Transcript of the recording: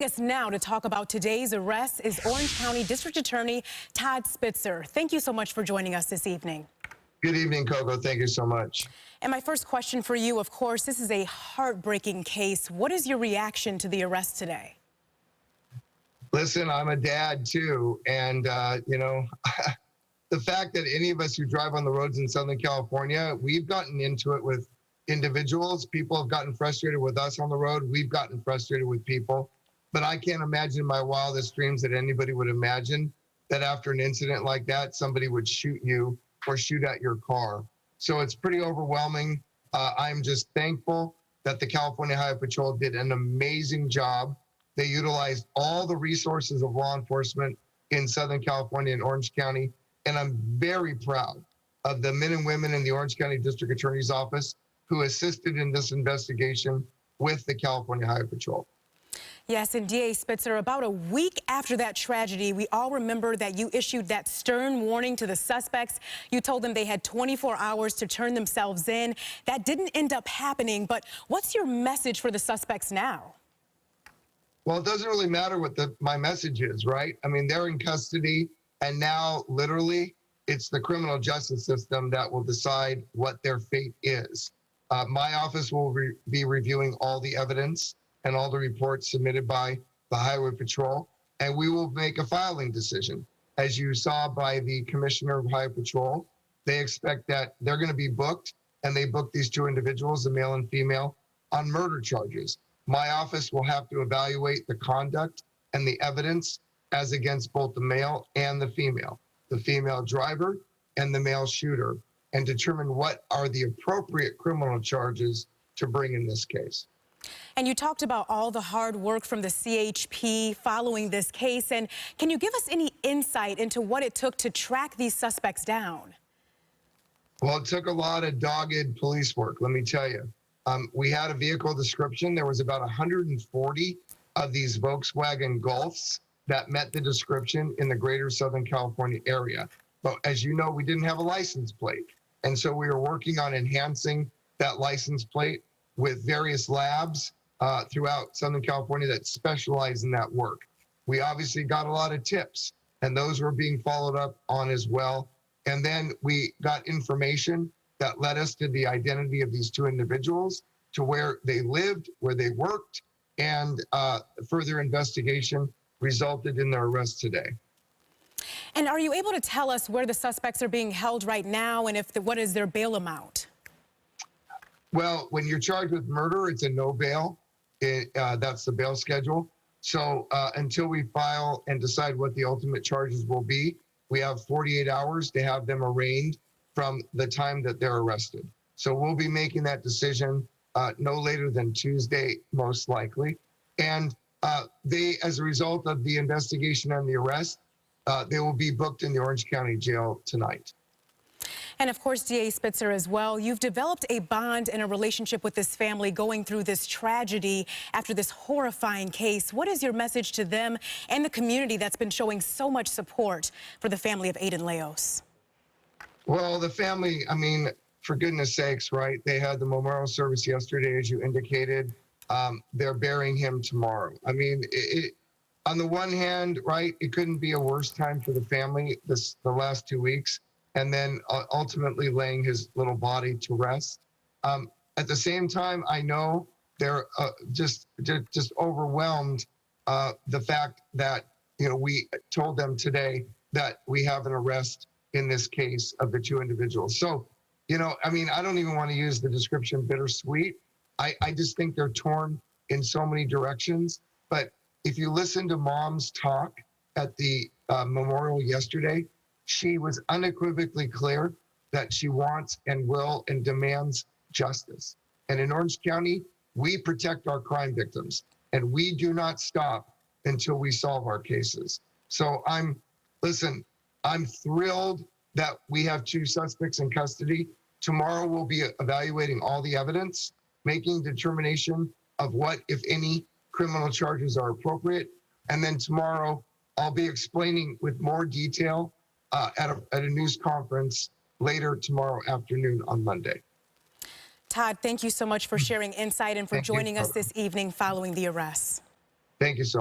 Us now to talk about today's arrest is Orange County District Attorney Todd Spitzer. Thank you so much for joining us this evening. Good evening, Coco. Thank you so much. And my first question for you, of course, this is a heartbreaking case. What is your reaction to the arrest today? Listen, I'm a dad too, and the fact that any of us who drive on the roads in Southern California, we've gotten into it with individuals. People have gotten frustrated with us on the road. We've gotten frustrated with people. But I can't imagine in my wildest dreams that anybody would imagine that after an incident like that, somebody would shoot you or shoot at your car. So it's pretty overwhelming. I'm just thankful that the California Highway Patrol did an amazing job. They utilized all the resources of law enforcement in Southern California and Orange County. And I'm very proud of the men and women in the Orange County District Attorney's Office who assisted in this investigation with the California Highway Patrol. Yes, and DA Spitzer, about a week after that tragedy, we all remember that you issued that stern warning to the suspects. You told them they had 24 hours to turn themselves in. That didn't end up happening, but what's your message for the suspects now? Well, it doesn't really matter what my message is, right? I mean, they're in custody, and now literally it's the criminal justice system that will decide what their fate is. My office will be reviewing all the evidence and all the reports submitted by the Highway Patrol, and we will make a filing decision. As you saw by the Commissioner of Highway Patrol, they expect that they're going to be booked, and they booked these two individuals, a male and female, on murder charges. My office will have to evaluate the conduct and the evidence as against both the male and the female driver and the male shooter, and determine what are the appropriate criminal charges to bring in this case. And you talked about all the hard work from the CHP following this case. And can you give us any insight into what it took to track these suspects down? Well, it took a lot of dogged police work, let me tell you. We had a vehicle description. There was about 140 of these Volkswagen Golfs that met the description in the greater Southern California area. But as you know, we didn't have a license plate. And so we were working on enhancing that license plate with various labs throughout Southern California that specialize in that work. We obviously got a lot of tips, and those were being followed up on as well. And then we got information that led us to the identity of these two individuals, to where they lived, where they worked, and further investigation resulted in their arrest today. And are you able to tell us where the suspects are being held right now, and what is their bail amount? Well, when you're charged with murder, it's a no bail. That's the bail schedule. So until we file and decide what the ultimate charges will be, we have 48 hours to have them arraigned from the time that they're arrested. So we'll be making that decision no later than Tuesday, most likely. And as a result of the investigation and the arrest, they will be booked in the Orange County Jail tonight. And of course, DA Spitzer as well, you've developed a bond and a relationship with this family going through this tragedy after this horrifying case. What is your message to them and the community that's been showing so much support for the family of Aiden Leos? Well, the family, I mean, for goodness sakes, right? They had the memorial service yesterday, as you indicated. They're burying him tomorrow. I mean, on the one hand, right, it couldn't be a worse time for the family the last 2 weeks. And then ultimately laying his little body to rest. At the same time, I know they're just overwhelmed the fact that, we told them today that we have an arrest in this case of the two individuals. So, I mean, I don't even want to use the description bittersweet. I just think they're torn in so many directions. But if you listen to Mom's talk at the memorial yesterday, she was unequivocally clear that she wants and will and demands justice. And in Orange County, we protect our crime victims, and we do not stop until we solve our cases. So I'm thrilled that we have two suspects in custody. Tomorrow we'll be evaluating all the evidence, making determination of what, if any, criminal charges are appropriate. And then tomorrow I'll be explaining with more detail at a news conference later tomorrow afternoon on Monday. Todd, thank you so much for sharing insight and for joining us this evening following the arrest. Thank you so much.